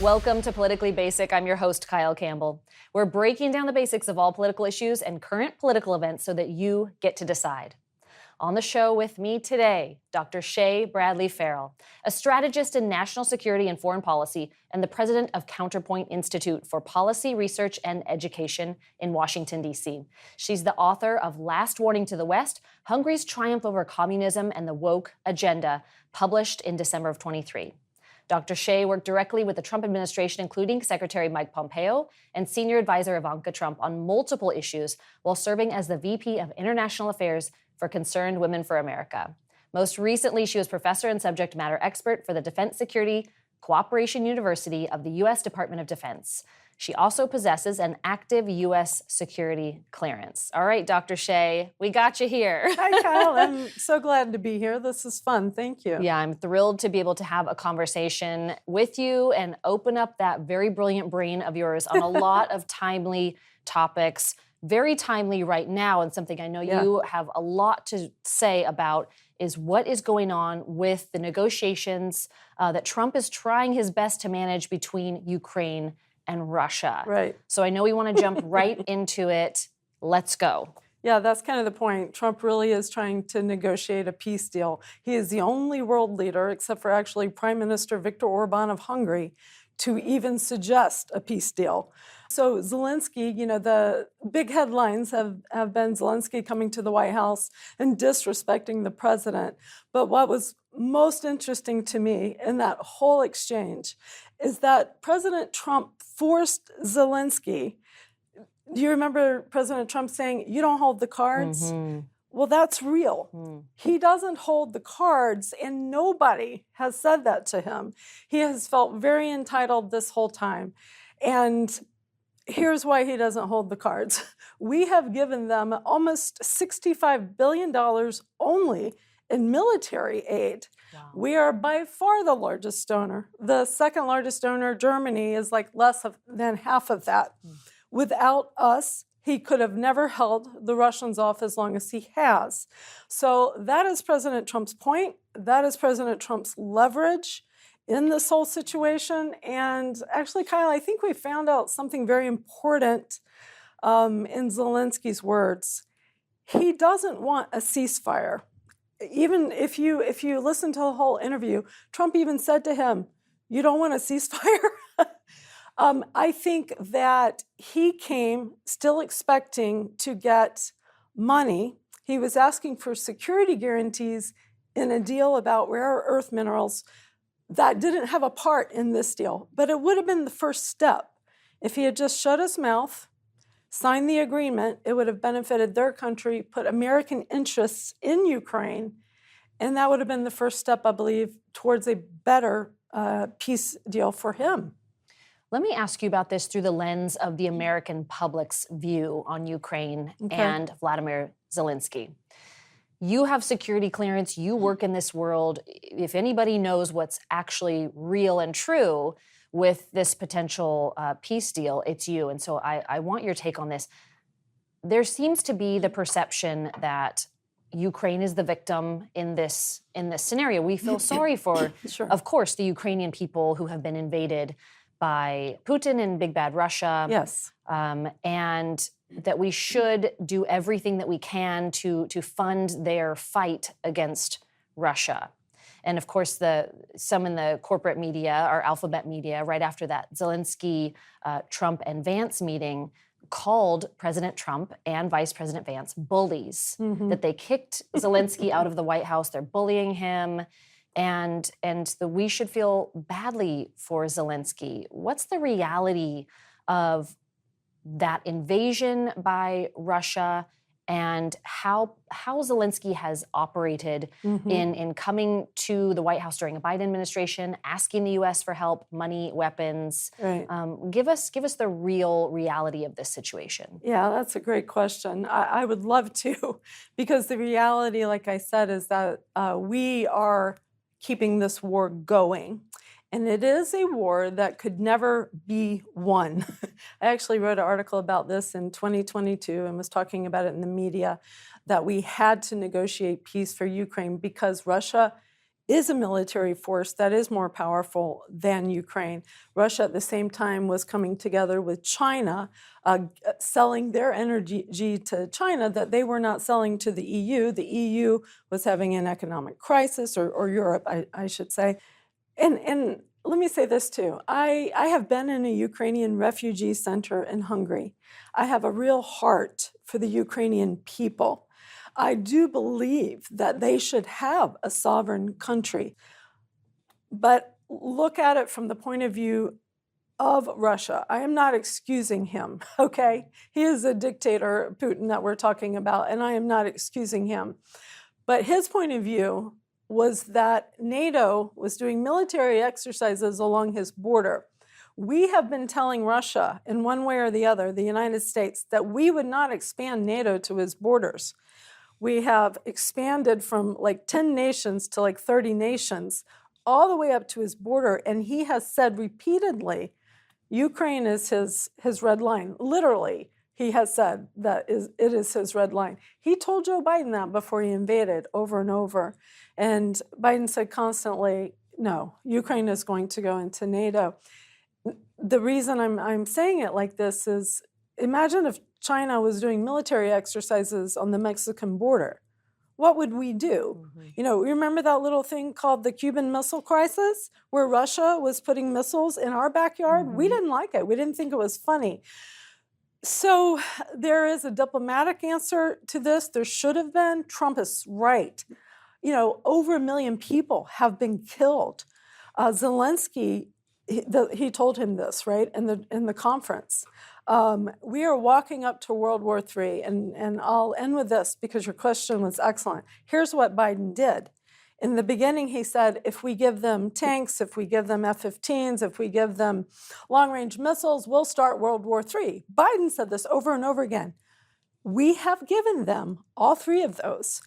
Welcome to Politically Basic. I'm your host, Kyle Campbell. We're breaking down the basics of all political issues and current political events so that you get to decide. On the show with me today, Dr. Shea Bradley-Farrell, a strategist in national security and foreign policy and the president of Counterpoint Institute for Policy, Research, and Education in Washington, D.C. She's the author of Last Warning to the West, Hungary's Triumph Over Communism and the Woke Agenda, published in December of 23. Dr. Shea worked directly with the Trump administration, including Secretary Mike Pompeo and senior advisor Ivanka Trump on multiple issues while serving as the VP of International Affairs for Concerned Women for America. Most recently, she was professor and subject matter expert for the Defense Security Cooperation University of the U.S. Department of Defense. She also possesses an active U.S. security clearance. All right, Dr. Shea, we got you here. Hi, Kyle. I'm so glad to be here. This is fun. Thank you. Yeah, I'm thrilled to be able to have a conversation with you and open up that very brilliant brain of yours on a lot of timely topics. Very timely right now, and something I know you have a lot to say about is what is going on with the negotiations that Trump is trying his best to manage between Ukraine and Russia. Right. So I know we want to jump right into it. Let's go. Yeah, that's kind of the point. Trump really is trying to negotiate a peace deal. He is the only world leader, except for actually Prime Minister Viktor Orban of Hungary, to even suggest a peace deal. So Zelensky, the big headlines have been Zelensky coming to the White House and disrespecting the president. But what was most interesting to me in that whole exchange is that President Trump forced Zelensky. Do you remember President Trump saying, "You don't hold the cards"? Mm-hmm. Well, that's real. He doesn't hold the cards, and nobody has said that to him. He has felt very entitled this whole time. And here's why he doesn't hold the cards. We have given them almost $65 billion only in military aid. Wow. We are by far the largest donor. The second largest donor, Germany, is like less than half of that. Without us, he could have never held the Russians off as long as he has. So that is President Trump's point. That is President Trump's leverage in this whole situation. And actually, Kyle, I think we found out something very important in Zelensky's words. He doesn't want a ceasefire. Even if you listen to the whole interview, Trump even said to him, "You don't want a ceasefire?" I think that he came still expecting to get money. He was asking for security guarantees in a deal about rare earth minerals that didn't have a part in this deal. But it would have been the first step. If he had just shut his mouth, signed the agreement, it would have benefited their country, put American interests in Ukraine, and that would have been the first step, I believe, towards a better peace deal for him. Let me ask you about this through the lens of the American public's view on Ukraine and Vladimir Zelensky. You have security clearance. You work in this world. If anybody knows what's actually real and true with this potential peace deal, it's you. And so I want your take on this. There seems to be the perception that Ukraine is the victim in this scenario. We feel sorry for, of course, the Ukrainian people who have been invaded by Putin and big bad Russia. Yes. And that we should do everything that we can to fund their fight against Russia. And of course, some in the corporate media, our alphabet media, right after that Zelensky, Trump, and Vance meeting called President Trump and Vice President Vance bullies, that they kicked Zelensky out of the White House. They're bullying him. And we should feel badly for Zelensky. What's the reality of that invasion by Russia and how Zelensky has operated in coming to the White House during a Biden administration, asking the U.S. for help, money, weapons? Right. Give us the real reality of this situation. Yeah, that's a great question. I would love to, because the reality, like I said, is that we are keeping this war going. And it is a war that could never be won. I actually wrote an article about this in 2022 and was talking about it in the media, that we had to negotiate peace for Ukraine because Russia is a military force that is more powerful than Ukraine. Russia at the same time was coming together with China, selling their energy to China that they were not selling to the EU. The EU was having an economic crisis, or Europe, I should say. And let me say this too. I have been in a Ukrainian refugee center in Hungary. I have a real heart for the Ukrainian people. I do believe that they should have a sovereign country. But look at it from the point of view of Russia. I am not excusing him, okay? He is a dictator, Putin, that we're talking about, and I am not excusing him. But his point of view was that NATO was doing military exercises along his border. We have been telling Russia, in one way or the other, the United States, that we would not expand NATO to his borders. We have expanded from like 10 nations to like 30 nations, all the way up to his border. And he has said repeatedly, Ukraine is his red line. Literally, he has said that it is his red line. He told Joe Biden that before he invaded over and over. And Biden said constantly, no, Ukraine is going to go into NATO. The reason I'm saying it like this is, imagine if China was doing military exercises on the Mexican border. What would we do? You know, remember that little thing called the Cuban Missile Crisis, where Russia was putting missiles in our backyard? We didn't like it. We didn't think it was funny. So there is a diplomatic answer to this. There should have been. Trump is right. You know, over 1 million people have been killed. Zelensky, he told him this, right, in the conference. We are walking up to World War III, and I'll end with this because your question was excellent. Here's what Biden did. In the beginning, he said, if we give them tanks, if we give them F-15s, if we give them long-range missiles, we'll start World War III. Biden said this over and over again. We have given them all three of those,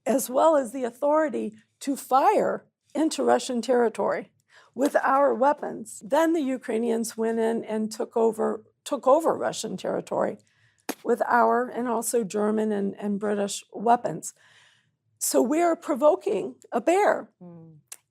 as well as the authority to fire into Russian territory with our weapons. Then the Ukrainians went in and took over Russian territory with our and also German and British weapons. So we are provoking a bear.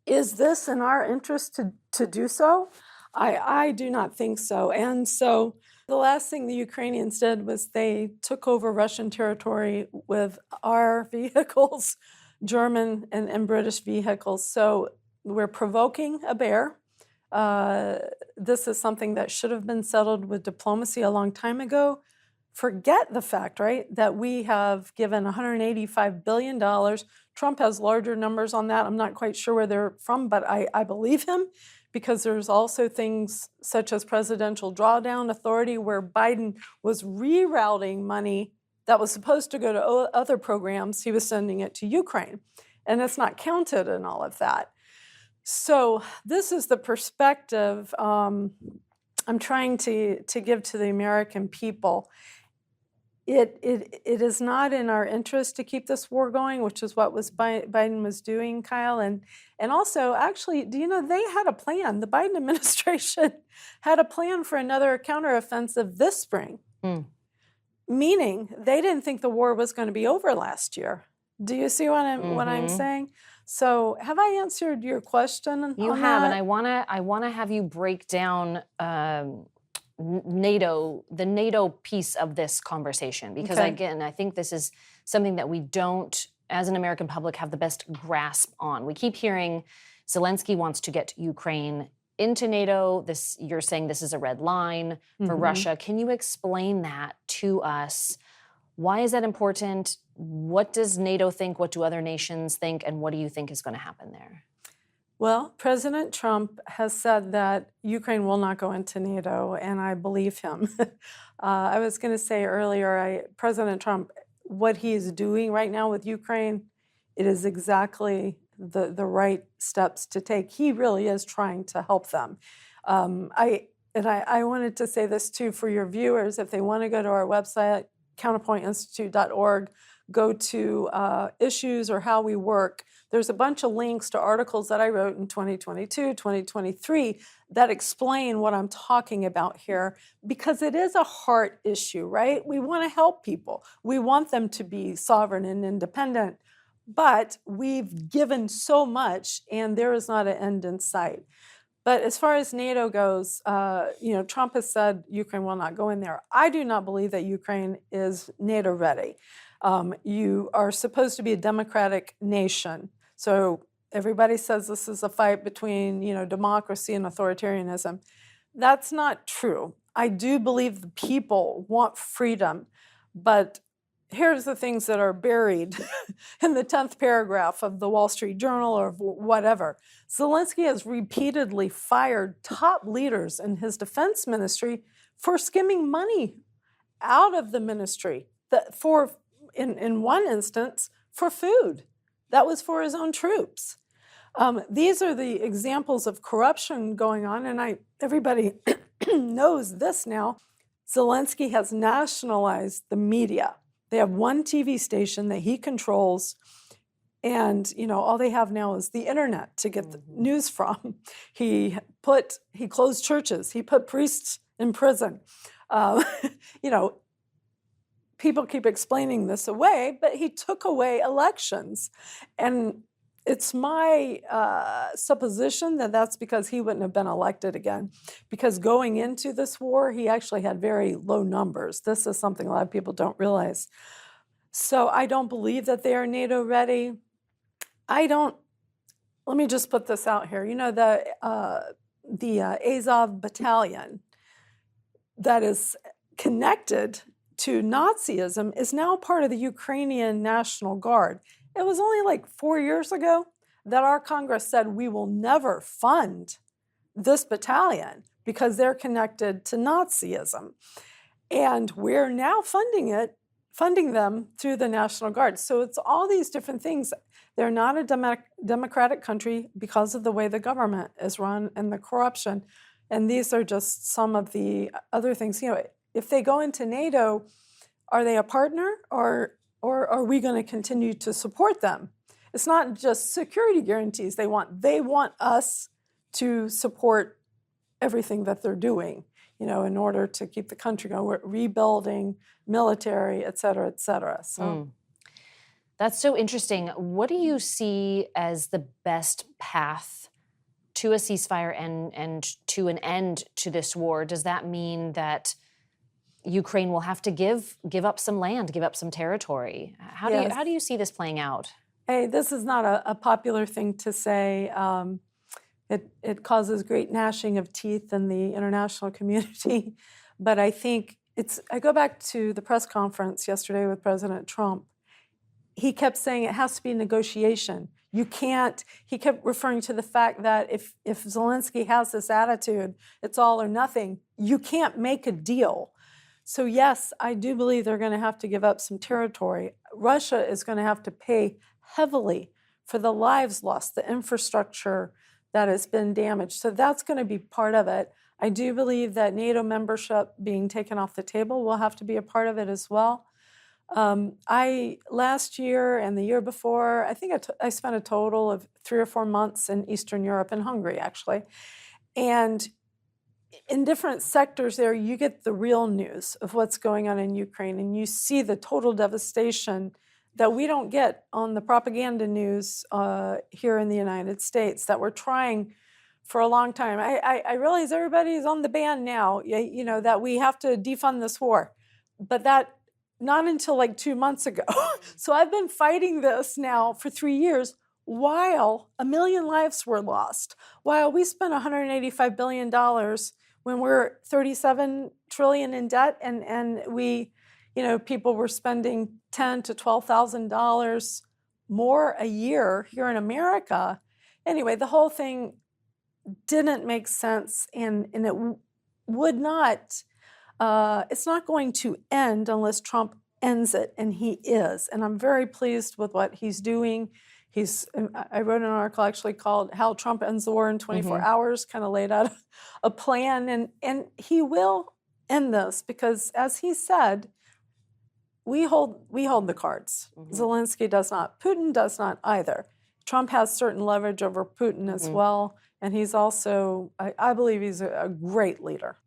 Is this in our interest to do so? I do not think so. And so the last thing the Ukrainians did was they took over Russian territory with our vehicles, German and British vehicles. So we're provoking a bear. This is something that should have been settled with diplomacy a long time ago. Forget the fact, right, that we have given $185 billion. Trump has larger numbers on that. I'm not quite sure where they're from, but I believe him because there's also things such as presidential drawdown authority where Biden was rerouting money that was supposed to go to other programs. He was sending it to Ukraine, and it's not counted in all of that. So this is the perspective I'm trying to give to the American people. It is not in our interest to keep this war going, which is what Biden was doing, Kyle. And also, actually, do you know, they had a plan. The Biden administration had a plan for another counteroffensive this spring, meaning they didn't think the war was going to be over last year. Do you see what I'm saying? So have I answered your question? You have, and I wanna have you break down NATO, the NATO piece of this conversation, because again, I think this is something that we don't, as an American public, have the best grasp on. We keep hearing Zelensky wants to get Ukraine into NATO. You're saying this is a red line for Russia. Can you explain that to us? Why is that important? What does NATO think? What do other nations think? And what do you think is going to happen there? Well, President Trump has said that Ukraine will not go into NATO, and I believe him. I was going to say earlier, President Trump, what he is doing right now with Ukraine, it is exactly the right steps to take. He really is trying to help them. I wanted to say this too for your viewers. If they want to go to our website, counterpointinstitute.org, go to issues or how we work. There's a bunch of links to articles that I wrote in 2022, 2023 that explain what I'm talking about here, because it is a heart issue, right? We want to help people. We want them to be sovereign and independent, but we've given so much, and there is not an end in sight. But as far as NATO goes, Trump has said Ukraine will not go in there. I do not believe that Ukraine is NATO ready. You are supposed to be a democratic nation. So everybody says this is a fight between, democracy and authoritarianism. That's not true. I do believe the people want freedom, but here's the things that are buried in the 10th paragraph of the Wall Street Journal or whatever. Zelensky has repeatedly fired top leaders in his defense ministry for skimming money out of the ministry, in one instance, for food. That was for his own troops. These are the examples of corruption going on, and everybody knows this now. Zelensky has nationalized the media. They have one TV station that he controls, and all they have now is the internet to get the news from. He closed churches. He put priests in prison. People keep explaining this away, but he took away elections, and it's my supposition that that's because he wouldn't have been elected again. Because going into this war, he actually had very low numbers. This is something a lot of people don't realize. So I don't believe that they are NATO ready. Let me just put this out here. The Azov battalion that is connected to Nazism is now part of the Ukrainian National Guard. It was only like 4 years ago that our Congress said we will never fund this battalion because they're connected to Nazism. And we're now funding them through the National Guard. So it's all these different things. They're not a democratic country because of the way the government is run and the corruption. And these are just some of the other things. If they go into NATO, are they a partner or are we going to continue to support them? It's not just security guarantees they want. They want us to support everything that they're doing, in order to keep the country going. We're rebuilding, military, et cetera, et cetera. So that's so interesting. What do you see as the best path to a ceasefire and to an end to this war? Does that mean that Ukraine will have to give up some land, give up some territory? How do you see this playing out? Hey, this is not a popular thing to say. It causes great gnashing of teeth in the international community. But I think I go back to the press conference yesterday with President Trump. He kept saying it has to be negotiation. He kept referring to the fact that if Zelensky has this attitude, it's all or nothing, you can't make a deal. So yes, I do believe they're going to have to give up some territory. Russia is going to have to pay heavily for the lives lost, the infrastructure that has been damaged. So that's going to be part of it. I do believe that NATO membership being taken off the table will have to be a part of it as well. Last year and the year before, I think I spent a total of 3 or 4 months in Eastern Europe and Hungary, actually. And in different sectors there, you get the real news of what's going on in Ukraine, and you see the total devastation that we don't get on the propaganda news here in the United States that we're trying for a long time. I realize everybody's on the band now, that we have to defund this war, but that not until like 2 months ago. So I've been fighting this now for 3 years while 1 million lives were lost, while we spent $185 billion when we're $37 trillion in debt, and we, people were spending $10,000 to $12,000 more a year here in America. Anyway, the whole thing didn't make sense, and it would not. It's not going to end unless Trump ends it, and he is. And I'm very pleased with what he's doing. I wrote an article actually called "How Trump Ends the War in 24 Hours," kind of laid out a plan, and he will end this because, as he said, we hold the cards. Zelensky does not. Putin does not either. Trump has certain leverage over Putin as well, and he's also, I believe he's a great leader.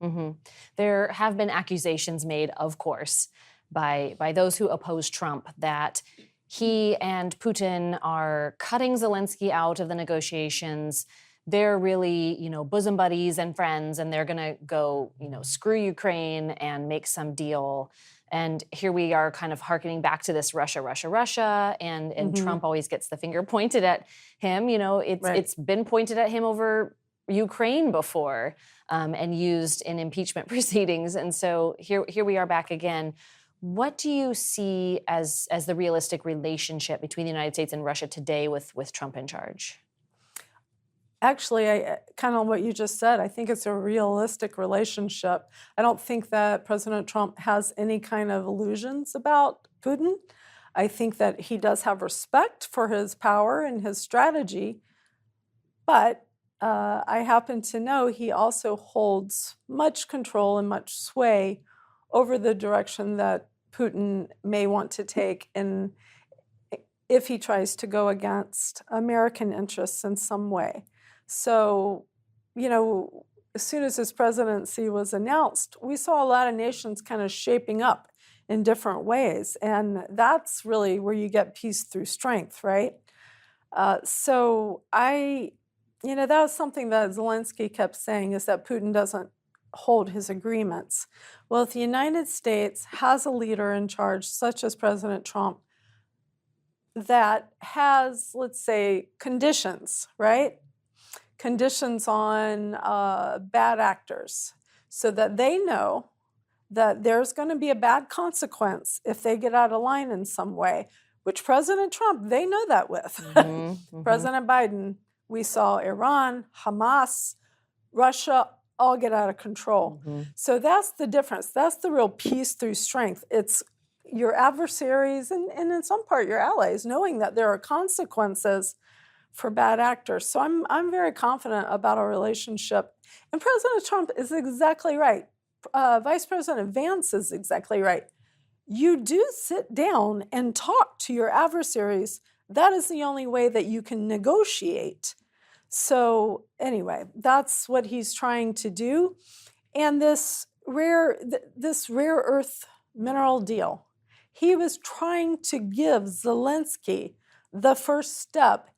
There have been accusations made, of course, by those who oppose Trump that he and Putin are cutting Zelensky out of the negotiations. They're really, bosom buddies and friends, and they're going to go, screw Ukraine and make some deal. And here we are kind of hearkening back to this Russia, Russia, Russia, and Trump always gets the finger pointed at him. It's been pointed at him over Ukraine before and used in impeachment proceedings. And so here we are back again. What do you see as the realistic relationship between the United States and Russia today with Trump in charge? Actually, I kind of what you just said, I think it's a realistic relationship. I don't think that President Trump has any kind of illusions about Putin. I think that he does have respect for his power and his strategy, but I happen to know he also holds much control and much sway over the direction that Putin may want to take if he tries to go against American interests in some way. So, as soon as his presidency was announced, we saw a lot of nations kind of shaping up in different ways. And that's really where you get peace through strength, right? So that was something that Zelensky kept saying, is that Putin doesn't hold his agreements. Well, if the United States has a leader in charge, such as President Trump, that has, let's say, conditions, right? Conditions on bad actors, so that they know that there's going to be a bad consequence if they get out of line in some way, which President Trump, they know that with. President Biden, we saw Iran, Hamas, Russia all get out of control. So that's the difference. That's the real peace through strength. It's your adversaries and in some part your allies, knowing that there are consequences for bad actors. So I'm very confident about our relationship. And President Trump is exactly right. Vice President Vance is exactly right. You do sit down and talk to your adversaries. That is the only way that you can negotiate. So anyway, that's what he's trying to do. And this rare earth mineral deal, he was trying to give Zelensky the first step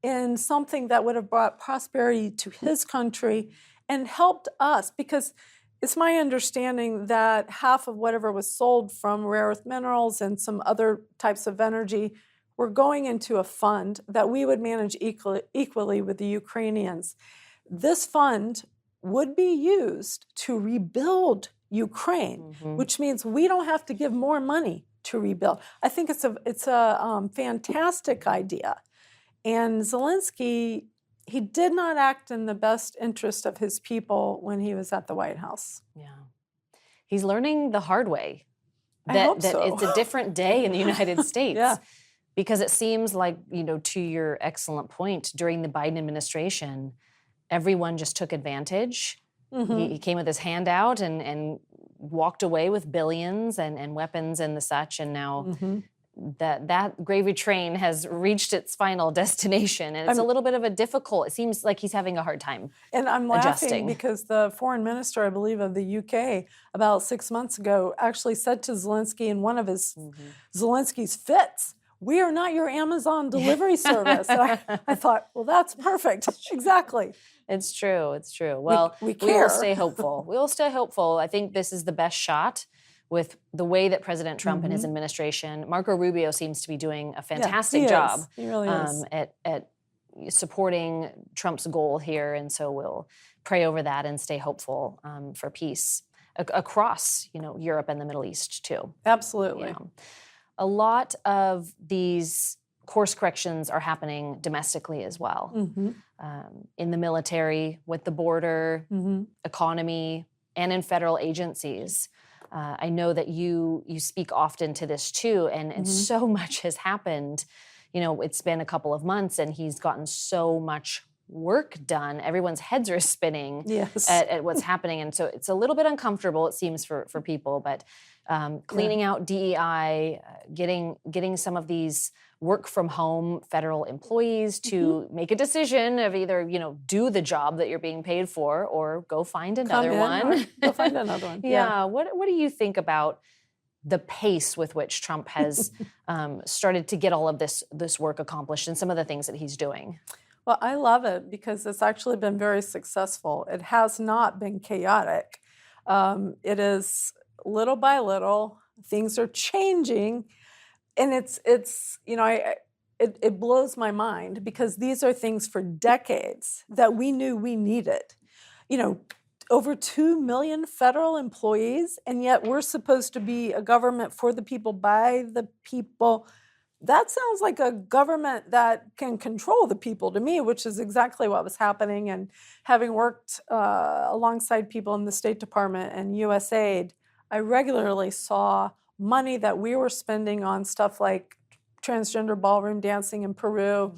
in something that would have brought prosperity to his country and helped us, because it's my understanding that half of whatever was sold from rare earth minerals and some other types of energy were going into a fund that we would manage equally with the Ukrainians. This fund would be used to rebuild Ukraine, which means we don't have to give more money to rebuild. I think it's a fantastic idea. And Zelensky, he did not act in the best interest of his people when he was at the White House. Yeah. He's learning the hard way I hope so. It's a different day in the United States. Yeah. Because it seems like, to your excellent point, during the Biden administration, everyone just took advantage. He came with his hand out and walked away with billions and weapons and the such, and now that gravy train has reached its final destination, and it's a little bit of a difficult. It seems like he's having a hard time. And I'm laughing because the foreign minister, I believe, of the UK about 6 months ago actually said to Zelensky in one of his Zelensky's fits, "We are not your Amazon delivery service." And I thought, well, that's perfect. Exactly. It's true. It's true. Well, we will care. stay hopeful. We will stay hopeful. I think this is the best shot with the way that President Trump and his administration. Marco Rubio seems to be doing a fantastic job. He really is. At supporting Trump's goal here, and so we'll pray over that and stay hopeful for peace across, Europe and the Middle East too. Absolutely. Yeah. A lot of these course corrections are happening domestically as well, in the military, with the border, economy, and in federal agencies. I know that you speak often to this too, and so much has happened. It's been a couple of months, and he's gotten so much work done. Everyone's heads are spinning at what's happening, and so it's a little bit uncomfortable, it seems, for people. But cleaning out DEI, getting some of these work from home federal employees to make a decision of either do the job that you're being paid for or go find another one. Go find another one. Yeah. What do you think about the pace with which Trump has started to get all of this work accomplished and some of the things that he's doing? Well, I love it because it's actually been very successful. It has not been chaotic. It is little by little, things are changing, and it blows my mind because these are things for decades that we knew we needed. Over 2 million federal employees, and yet we're supposed to be a government for the people, by the people. That sounds like a government that can control the people to me, which is exactly what was happening. And having worked alongside people in the State Department and USAID, I regularly saw money that we were spending on stuff like transgender ballroom dancing in Peru,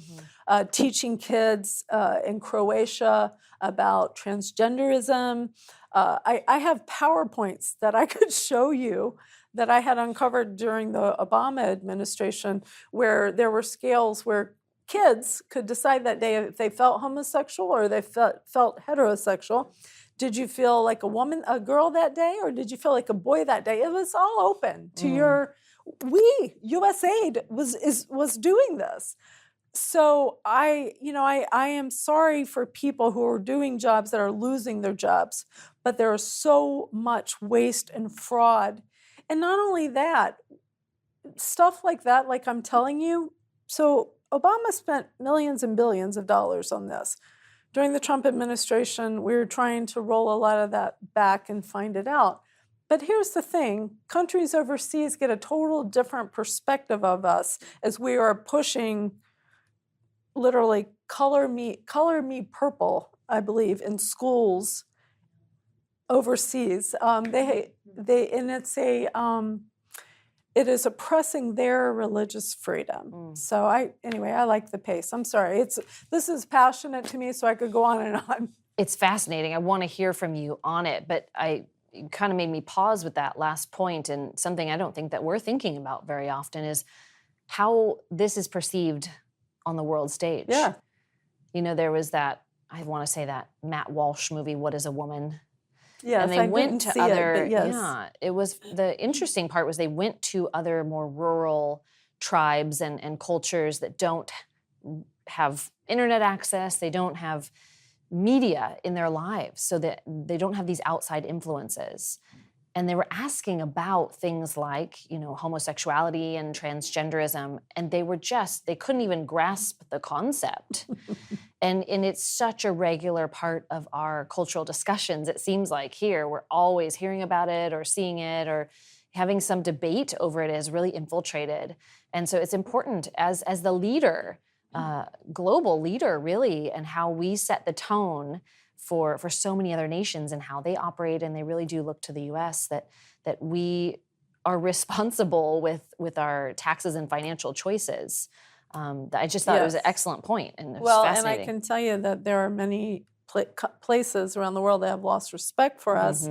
teaching kids in Croatia about transgenderism. I have PowerPoints that I could show you that I had uncovered during the Obama administration, where there were scales where kids could decide that day if they felt homosexual or they felt heterosexual. Did you feel like a girl that day, or did you feel like a boy that day? It was all open to USAID was doing this. So I am sorry for people who are doing jobs that are losing their jobs, but there is so much waste and fraud. And not only that, stuff like that, like I'm telling you. So Obama spent millions and billions of dollars on this. During the Trump administration, we were trying to roll a lot of that back and find it out. But here's the thing, countries overseas get a total different perspective of us as we are pushing literally color me purple, I believe, in schools overseas. It is oppressing their religious freedom. So I like the pace. I'm sorry. This is passionate to me, so I could go on and on. It's fascinating. I want to hear from you on it, but it kind of made me pause with that last point, and something I don't think that we're thinking about very often is how this is perceived on the world stage. Yeah. There was that, I want to say that Matt Walsh movie, What is a Woman? Yes, and they went to other, it was, the interesting part was they went to other more rural tribes and cultures that don't have internet access, they don't have media in their lives, so that they don't have these outside influences. And they were asking about things like, homosexuality and transgenderism, and they couldn't even grasp the concept. And it's such a regular part of our cultural discussions. It seems like here, we're always hearing about it or seeing it or having some debate over it is really infiltrated. And so it's important as the leader, global leader really, and how we set the tone for so many other nations and how they operate, and they really do look to the U.S. that we are responsible with our taxes and financial choices. I just thought it was an excellent point, and it was fascinating. And I can tell you that there are many places around the world that have lost respect for us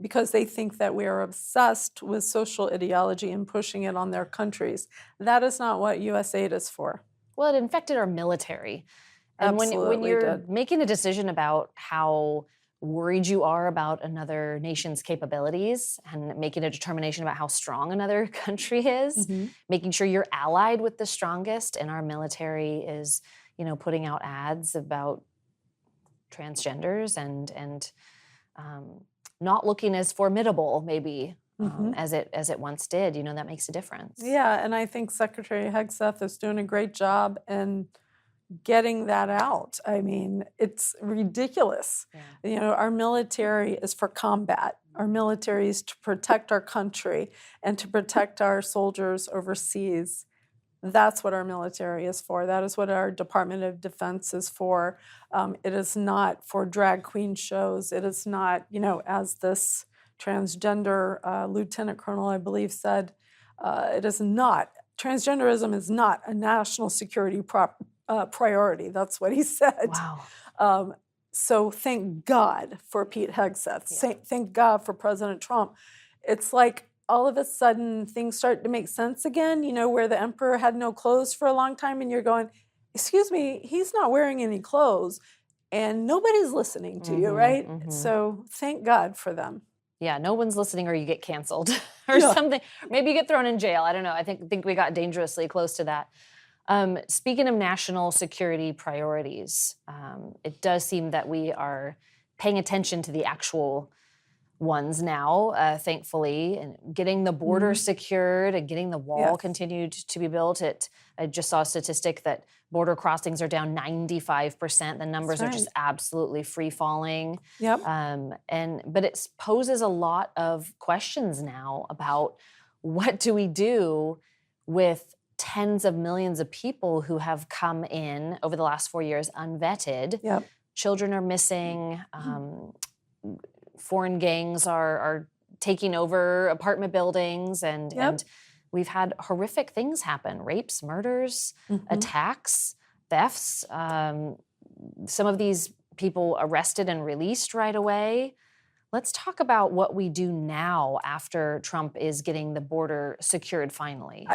because they think that we are obsessed with social ideology and pushing it on their countries. That is not what USAID is for. Well, it infected our military. And when you're making a decision about how worried you are about another nation's capabilities and making a determination about how strong another country is, making sure you're allied with the strongest, and our military is, putting out ads about transgenders and not looking as formidable maybe as it once did, that makes a difference. Yeah, and I think Secretary Hegseth is doing a great job in getting that out. I mean, it's ridiculous. Yeah. Our military is for combat. Our military is to protect our country and to protect our soldiers overseas. That's what our military is for. That is what our Department of Defense is for. It is not for drag queen shows. It is not, as this transgender lieutenant colonel, I believe, said, it is not. Transgenderism is not a national security priority. That's what he said. Wow. So thank God for Pete Hegseth. Yeah. Thank God for President Trump. It's like all of a sudden things start to make sense again, where the emperor had no clothes for a long time and you're going, excuse me, he's not wearing any clothes and nobody's listening to you, right? So thank God for them. Yeah, no one's listening or you get canceled or Yeah. something. Maybe you get thrown in jail. I don't know. I think we got dangerously close to that. Speaking of national security priorities, it does seem that we are paying attention to the actual ones now, thankfully, and getting the border secured and getting the wall Yes. continued to be built. I just saw a statistic that border crossings are down 95%. The numbers That's are just right. absolutely free falling. Yep. But it poses a lot of questions now about what do we do with tens of millions of people who have come in over the last 4 years unvetted. Yep. Children are missing. Foreign gangs are taking over apartment buildings, and we've had horrific things happen: rapes, murders, attacks, thefts. Some of these people arrested and released right away. Let's talk about what we do now after Trump is getting the border secured finally.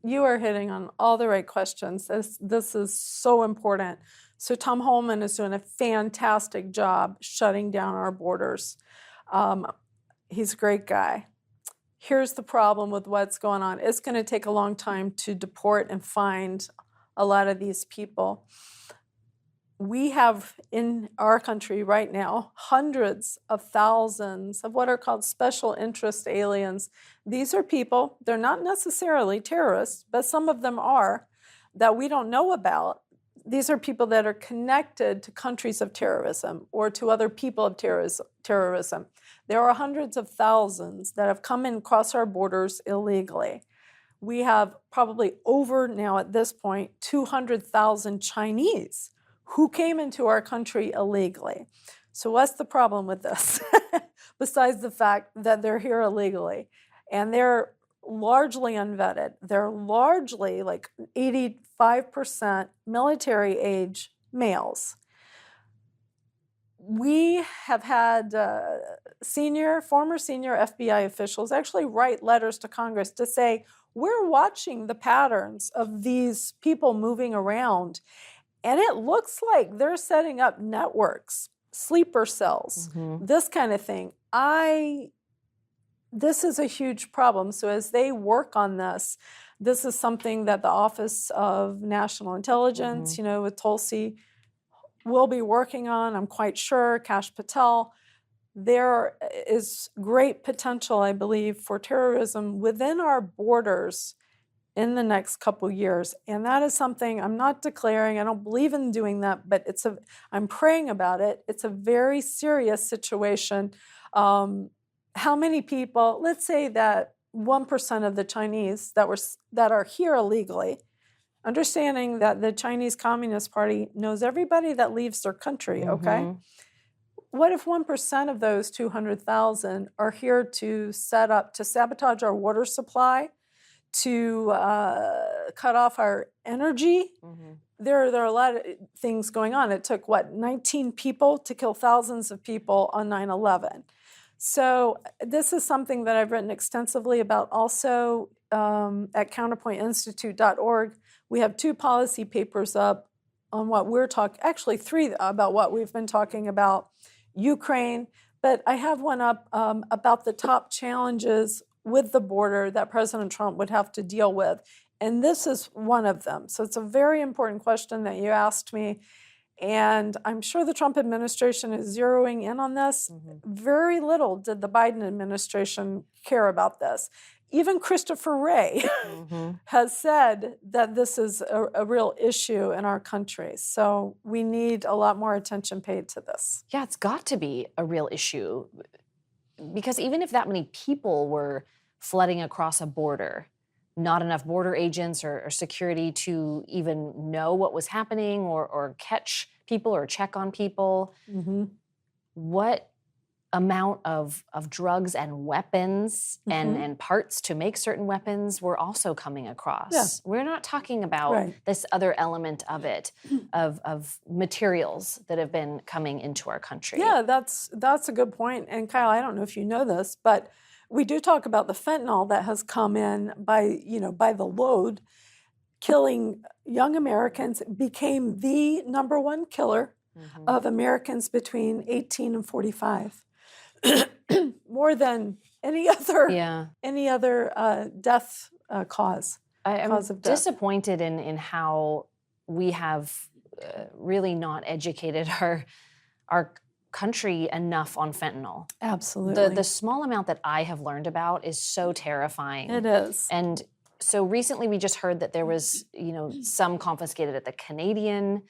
You are hitting on all the right questions. This is so important. So Tom Homan is doing a fantastic job shutting down our borders. He's a great guy. Here's the problem with what's going on. It's going to take a long time to deport and find a lot of these people. We have in our country right now hundreds of thousands of what are called special interest aliens. These are people, they're not necessarily terrorists, but some of them are, that we don't know about. These are people that are connected to countries of terrorism or to other people of terrorism. There are hundreds of thousands that have come in across our borders illegally. We have probably over now at this point 200,000 Chinese who came into our country illegally. So what's the problem with this? Besides the fact that they're here illegally and they're largely unvetted. They're largely like 85% military age males. We have had former senior FBI officials actually write letters to Congress to say, we're watching the patterns of these people moving around, and it looks like they're setting up networks, sleeper cells, this kind of thing. This is a huge problem. So as they work on this is something that the Office of National Intelligence, with Tulsi, will be working on. I'm quite sure, Kash Patel. There is great potential, I believe, for terrorism within our borders in the next couple years. And that is something I'm not declaring. I don't believe in doing that, but I'm praying about it. It's a very serious situation. How many people, let's say that 1% of the Chinese that are here illegally, understanding that the Chinese Communist Party knows everybody that leaves their country, okay? What if 1% of those 200,000 are here to sabotage our water supply, to cut off our energy? There are a lot of things going on. It took, 19 people to kill thousands of people on 9/11. So this is something that I've written extensively about also at counterpointinstitute.org. We have 2 policy papers up on what we're talking, actually 3 about what we've been talking about Ukraine, but I have one up about the top challenges with the border that President Trump would have to deal with. And this is one of them. So it's a very important question that you asked me. And I'm sure the Trump administration is zeroing in on this. Very little did the Biden administration care about this. Even Christopher Wray has said that this is a real issue in our country. So we need a lot more attention paid to this. Yeah, it's got to be a real issue. Because even if that many people were flooding across a border, not enough border agents or security to even know what was happening or catch people or check on people, what amount of drugs and weapons and parts to make certain weapons were also coming across. Yeah. We're not talking about this other element of it, of materials that have been coming into our country. Yeah, that's a good point. And Kyle, I don't know if you know this, but we do talk about the fentanyl that has come in by the load, killing young Americans, became the number 1 killer of Americans between 18 and 45. more than any other Yeah. death cause. I'm Cause of death. disappointed in how we have really not educated our country enough on fentanyl. Absolutely. The small amount that I have learned about is so terrifying. It is. And so recently we just heard that there was, some confiscated at the Canadian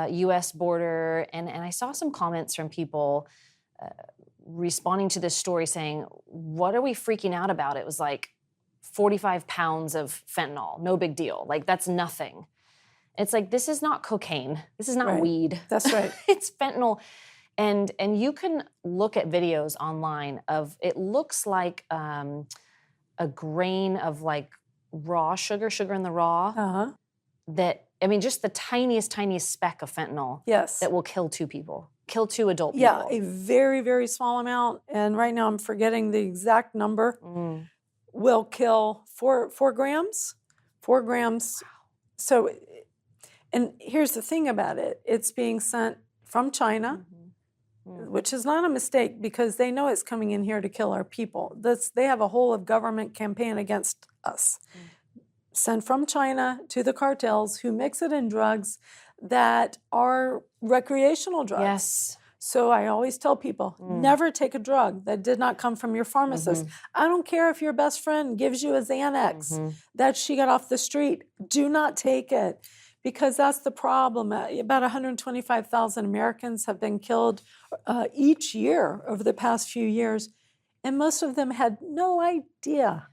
U.S. border. And I saw some comments from people responding to this story saying, what are we freaking out about? It was like 45 pounds of fentanyl, no big deal. Like, that's nothing. It's like, this is not cocaine. This is not Right. weed. That's right. It's fentanyl. And you can look at videos online of, it looks like a grain of like raw sugar in the raw. Just the tiniest speck of fentanyl. Yes. That will kill 2 people, kill 2 adult people. Yeah, a very, very small amount. And right now I'm forgetting the exact number. Will kill 4 grams. 4 grams. So, and here's the thing about it. It's being sent from China, which is not a mistake because they know it's coming in here to kill our people. They have a whole of government campaign against us. Sent from China to the cartels who mix it in drugs that are recreational drugs. Yes. So I always tell people, never take a drug that did not come from your pharmacist. I don't care if your best friend gives you a Xanax that she got off the street. Do not take it, because that's the problem. About 125,000 Americans have been killed each year over the past few years, and most of them had no idea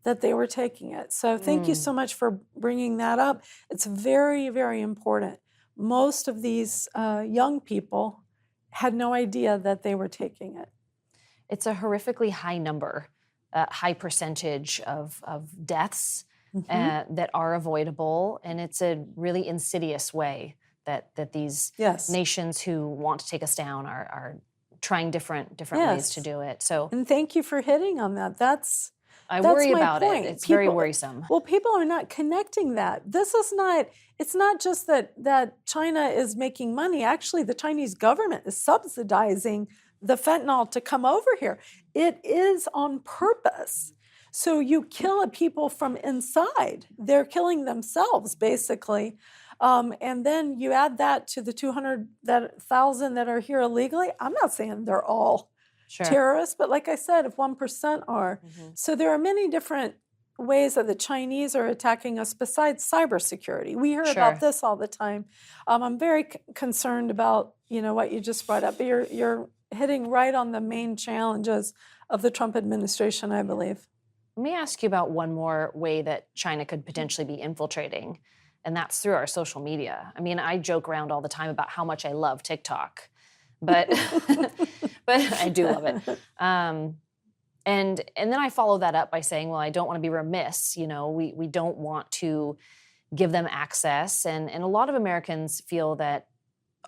that they were taking it. So thank you so much for bringing that up. It's very, very important. Most of these young people had no idea that they were taking it. It's a horrifically high number, high percentage of deaths that are avoidable, and it's a really insidious way that these nations who want to take us down are trying different ways to do it. So, and thank you for hitting on that. I worry about point. it. It's very worrisome. Well, people are not connecting that. It's not just that China is making money. Actually, the Chinese government is subsidizing the fentanyl to come over here. It is on purpose. So you kill people from inside. They're killing themselves, basically. And then you add that to the 200,000 that are here illegally. I'm not saying they're all terrorists, but like I said, if 1% are. So there are many different ways that the Chinese are attacking us besides cybersecurity. We hear about this all the time. I'm very concerned about what you just brought up. But you're hitting right on the main challenges of the Trump administration, I believe. Let me ask you about one more way that China could potentially be infiltrating, and that's through our social media. I mean, I joke around all the time about how much I love TikTok, but I do love it. And then I follow that up by saying, well, I don't want to be remiss. We don't want to give them access. And a lot of Americans feel that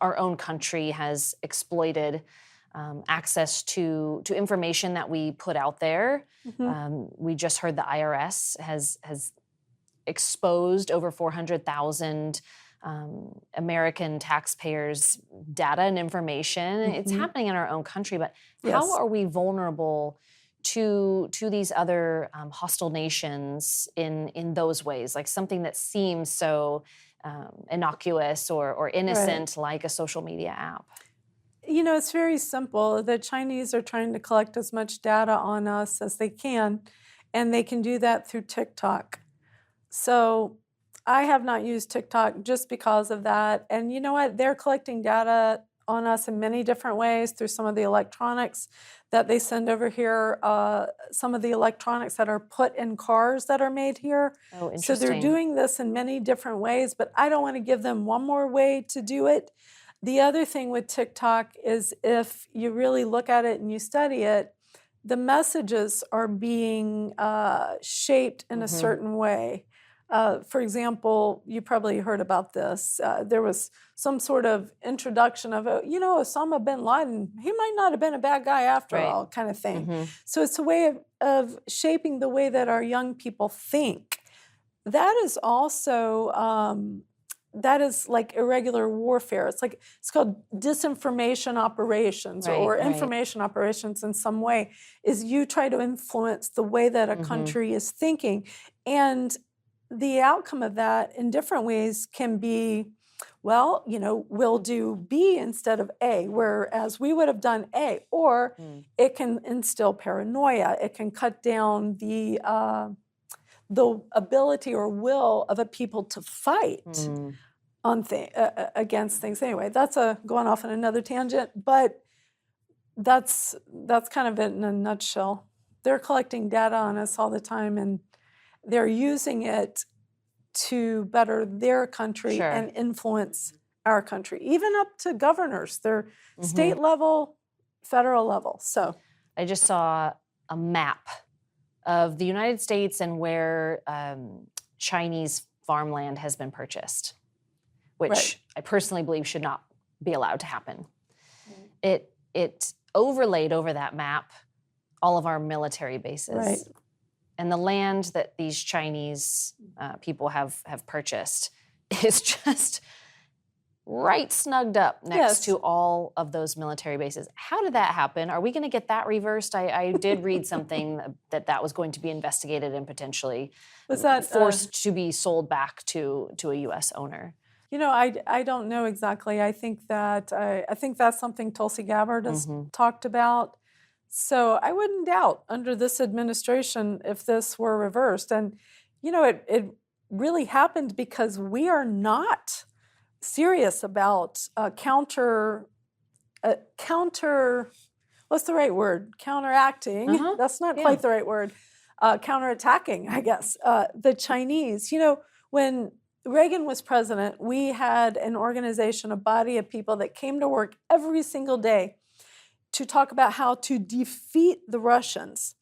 our own country has exploited access to information that we put out there. We just heard the IRS has exposed over 400,000 American taxpayers' data and information. It's happening in our own country, but how are we vulnerable to these other hostile nations in those ways? Like something that seems so innocuous or innocent, like a social media app. It's very simple. The Chinese are trying to collect as much data on us as they can, and they can do that through TikTok. So I have not used TikTok just because of that. And you know what? They're collecting data on us in many different ways through some of the electronics that they send over here, some of the electronics that are put in cars that are made here. Oh, interesting. So they're doing this in many different ways, but I don't want to give them one more way to do it. The other thing with TikTok is if you really look at it and you study it, the messages are being shaped in a certain way. For example, you probably heard about this. There was some sort of introduction of, Osama bin Laden, he might not have been a bad guy after all, kind of thing. So it's a way of shaping the way that our young people think. That is also that is like irregular warfare. It's called disinformation operations or Right. information operations in some way, is you try to influence the way that a country is thinking. And the outcome of that in different ways can be, well, we'll do B instead of A, whereas we would have done A. Or it can instill paranoia. It can cut down the ability or will of a people to fight on against things. Anyway, that's going off on another tangent, but that's kind of it in a nutshell. They're collecting data on us all the time, and they're using it to better their country and influence our country, even up to governors. They're state level, federal level. So I just saw a map of the United States and where Chinese farmland has been purchased, which I personally believe should not be allowed to happen. It overlaid over that map all of our military bases. Right. And the land that these Chinese people have purchased is just right snugged up next to all of those military bases. How did that happen? Are we going to get that reversed? I did read something that was going to be investigated and potentially forced to be sold back to a U.S. owner. I don't know exactly. I think that's something Tulsi Gabbard has talked about. So I wouldn't doubt under this administration if this were reversed. And, it really happened because we are not serious about counteracting. What's the right word? Counteracting. That's not quite the right word. Counterattacking, I guess. The Chinese. When Reagan was president, we had an organization, a body of people that came to work every single day to talk about how to defeat the Russians.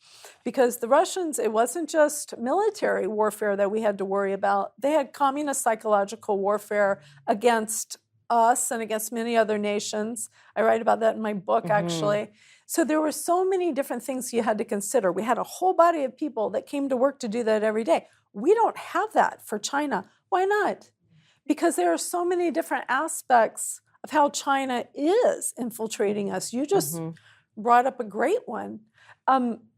Because the Russians, it wasn't just military warfare that we had to worry about. They had communist psychological warfare against us and against many other nations. I write about that in my book, actually. So there were so many different things you had to consider. We had a whole body of people that came to work to do that every day. We don't have that for China. Why not? Because there are so many different aspects of how China is infiltrating us. You just brought up a great one.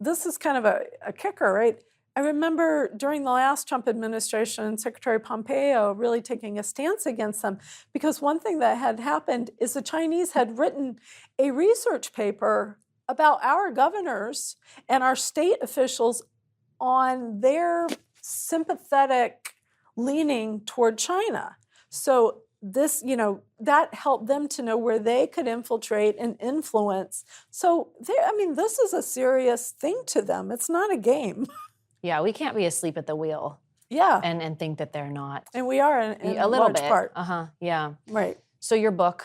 This is kind of a kicker, right? I remember during the last Trump administration, Secretary Pompeo really taking a stance against them, because one thing that had happened is the Chinese had written a research paper about our governors and our state officials on their sympathetic leaning toward China. So this, that helped them to know where they could infiltrate and influence. So, this is a serious thing to them. It's not a game. Yeah, we can't be asleep at the wheel. Yeah. And think that they're not. And we are in a little large bit. part. Yeah. Right. So your book,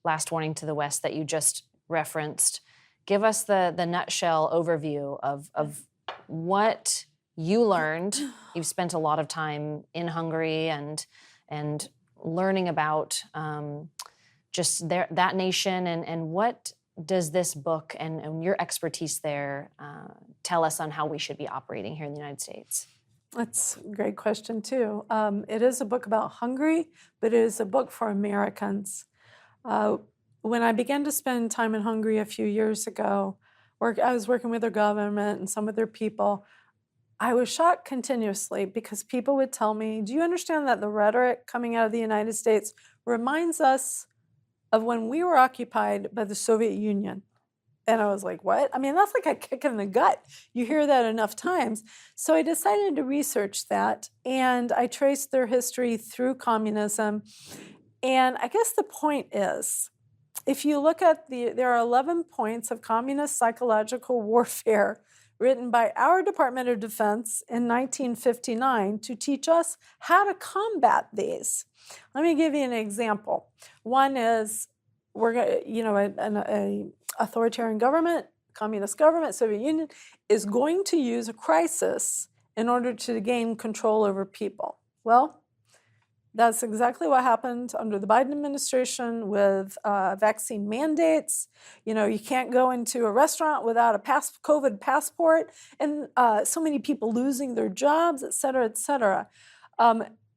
Last Warning to the West, that you just referenced, give us the nutshell overview of what you learned. You've spent a lot of time in Hungary and learning about just that nation, and what does this book and your expertise there tell us on how we should be operating here in the United States? That's a great question, too. It is a book about Hungary, but it is a book for Americans. When I began to spend time in Hungary a few years ago, I was working with their government and some of their people. I was shocked continuously because people would tell me, do you understand that the rhetoric coming out of the United States reminds us of when we were occupied by the Soviet Union? And I was like, what? That's like a kick in the gut. You hear that enough times. So I decided to research that, and I traced their history through communism. And I guess the point is, if you look at there are 11 points of communist psychological warfare written by our Department of Defense in 1959 to teach us how to combat these. Let me give you an example. One is, an authoritarian government, communist government, Soviet Union, is going to use a crisis in order to gain control over people. Well, that's exactly what happened under the Biden administration with vaccine mandates. You can't go into a restaurant without a COVID passport, and so many people losing their jobs, et cetera, et cetera.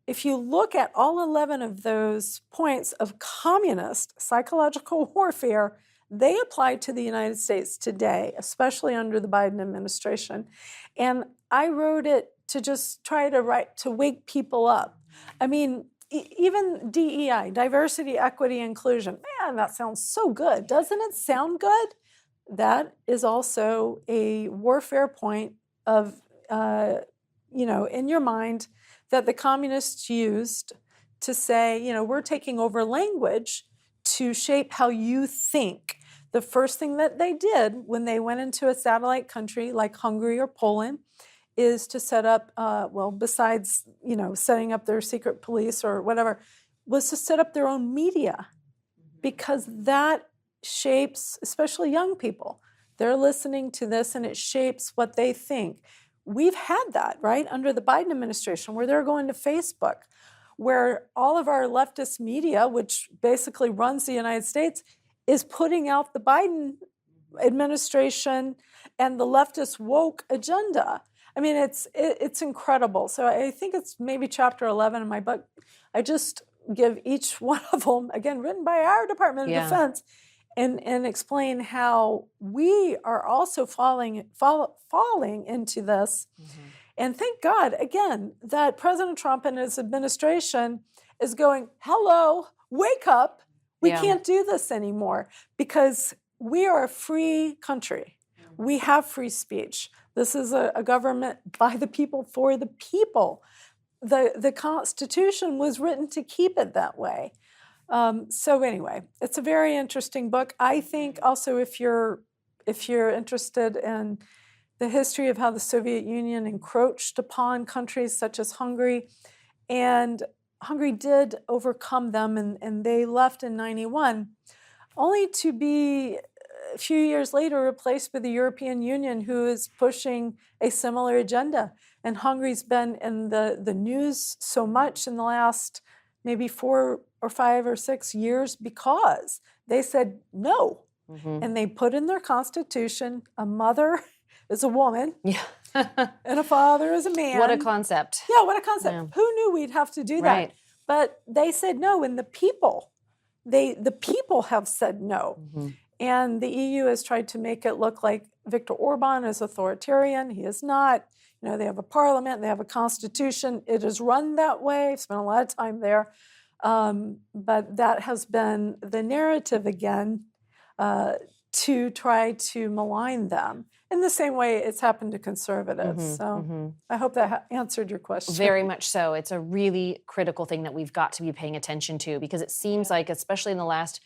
if you look at all 11 of those points of communist psychological warfare, they apply to the United States today, especially under the Biden administration. And I wrote it to just try to wake people up. I mean, even DEI, diversity, equity, inclusion, man, that sounds so good. Doesn't it sound good? That is also a warfare point of, in your mind that the communists used to say, we're taking over language to shape how you think. The first thing that they did when they went into a satellite country like Hungary or Poland is to set up, besides, setting up their secret police or whatever, was to set up their own media, because that shapes, especially young people. They're listening to this and it shapes what they think. We've had that, right, under the Biden administration, where they're going to Facebook, where all of our leftist media, which basically runs the United States, is putting out the Biden administration and the leftist woke agenda. I mean, it's incredible. So I think it's maybe chapter 11 in my book. I just give each one of them, again, written by our Department of Defense, and explain how we are also falling into this. Mm-hmm. And thank God, again, that President Trump and his administration is going, hello, wake up. We can't do this anymore, because we are a free country. We have free speech. This is a government by the people, for the people. The Constitution was written to keep it that way. So anyway, it's a very interesting book. I think also if you're interested in the history of how the Soviet Union encroached upon countries such as Hungary, and Hungary did overcome them, and they left in 91, only to be a few years later replaced by the European Union, who is pushing a similar agenda. And Hungary's been in the news so much in the last maybe 4 or 5 or 6 years because they said no. Mm-hmm. And they put in their constitution, a mother is a woman, and a father is a man. What a concept. Yeah, what a concept. Yeah. Who knew we'd have to do that? Right. But they said no, and the people have said no. Mm-hmm. And the EU has tried to make it look like Viktor Orban is authoritarian. He is not. They have a parliament, they have a constitution. It is run that way. I've spent a lot of time there. But that has been the narrative again, to try to malign them. In the same way it's happened to conservatives. I hope that answered your question. Very much so. It's a really critical thing that we've got to be paying attention to, because it seems like, especially in the last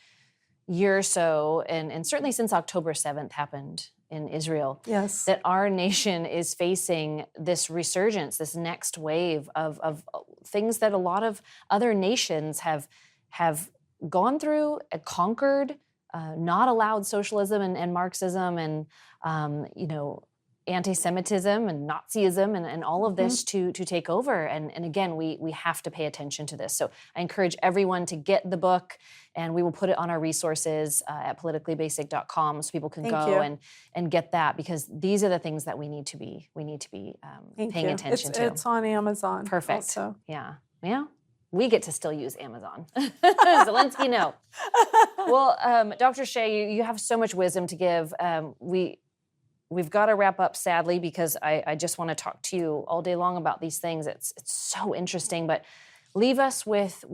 year or so, and certainly since October 7th happened in Israel, that our nation is facing this resurgence, this next wave of things that a lot of other nations have gone through, conquered, not allowed socialism and Marxism and anti-Semitism and Nazism and all of this to take over. And again, we have to pay attention to this. So I encourage everyone to get the book, and we will put it on our resources at politicallybasic.com so people can go and get that, because these are the things that we need to be paying attention to. It's on Amazon. Perfect. Also. Yeah. We get to still use Amazon. Zelensky, no. Well, Dr. Shea, you have so much wisdom to give. We've got to wrap up, sadly, because I just want to talk to you all day long about these things. It's so interesting, but leave us with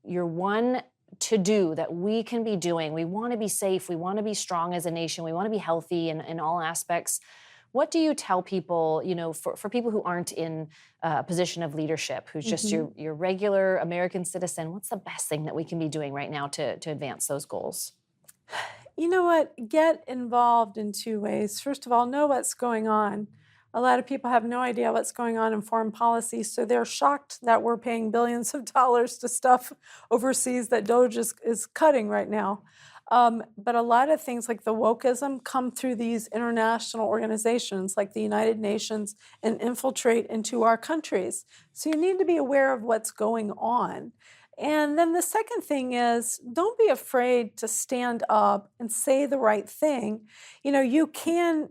your one to-do that we can be doing. We want to be safe. We want to be strong as a nation. We want to be healthy in all aspects. What do you tell people, for people who aren't in a position of leadership, who's just your regular American citizen? What's the best thing that we can be doing right now to advance those goals? You know what? Get involved in 2 ways. First of all, know what's going on. A lot of people have no idea what's going on in foreign policy, so they're shocked that we're paying billions of dollars to stuff overseas that DOGE is cutting right now. But a lot of things like the wokeism come through these international organizations like the United Nations and infiltrate into our countries. So you need to be aware of what's going on. And then the second thing is, don't be afraid to stand up and say the right thing. You can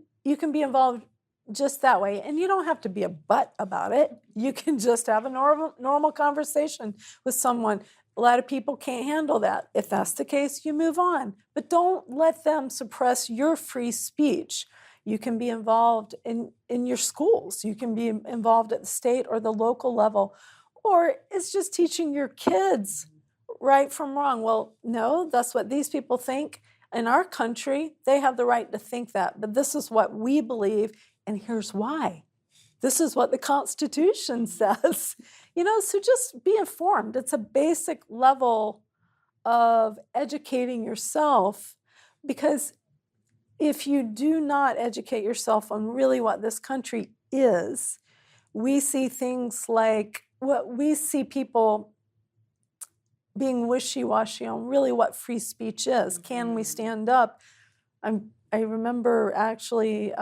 be involved just that way. And you don't have to be a butt about it. You can just have a normal conversation with someone. A lot of people can't handle that. If that's the case, you move on. But don't let them suppress your free speech. You can be involved in your schools. You can be involved at the state or the local level. Or it's just teaching your kids right from wrong. Well, no, that's what these people think. In our country, they have the right to think that. But this is what we believe, and here's why. This is what the Constitution says. So just be informed. It's a basic level of educating yourself, because if you do not educate yourself on really what this country is, we see things like we see people being wishy-washy on really what free speech is. Can we stand up? I remember actually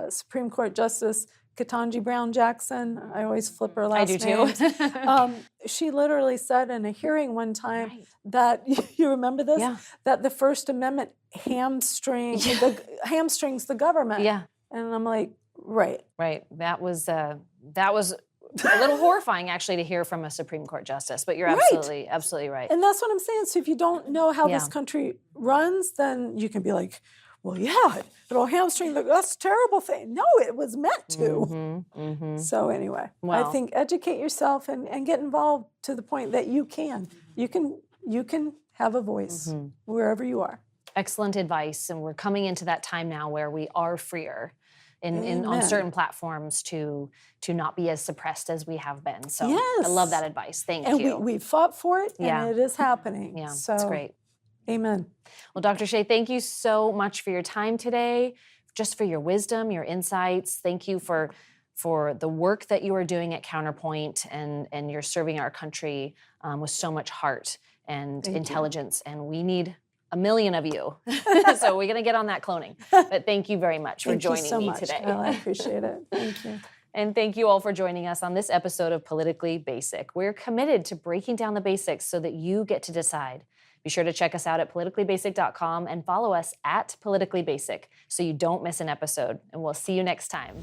Supreme Court Justice Ketanji Brown Jackson. I always flip her last name. I do too. She literally said in a hearing one time that, you remember this? Yeah. That the First Amendment hamstrings the government. Yeah. And I'm like, right. Right. That was a little horrifying, actually, to hear from a Supreme Court justice. But you're absolutely right. And that's what I'm saying. So if you don't know how this country runs, then you can be like, well, yeah, it'll hamstring that's a terrible thing. No, it was meant to. So anyway, I think educate yourself and get involved to the point that you can have a voice wherever you are. Excellent advice. And we're coming into that time now where we are freer on certain platforms to not be as suppressed as we have been. So I love that advice. Thank you. And we fought for it, and it is happening. Yeah, so that's great. Amen. Well, Dr. Shea, thank you so much for your time today, just for your wisdom, your insights. Thank you for the work that you are doing at Counterpoint, and you're serving our country with so much heart and intelligence. And we need a million of you. So we're going to get on that cloning. But thank you very much for joining me today. Well, I appreciate it. Thank you. And thank you all for joining us on this episode of Politically Basic. We're committed to breaking down the basics so that you get to decide. Be sure to check us out at politicallybasic.com and follow us at Politically Basic so you don't miss an episode. And we'll see you next time.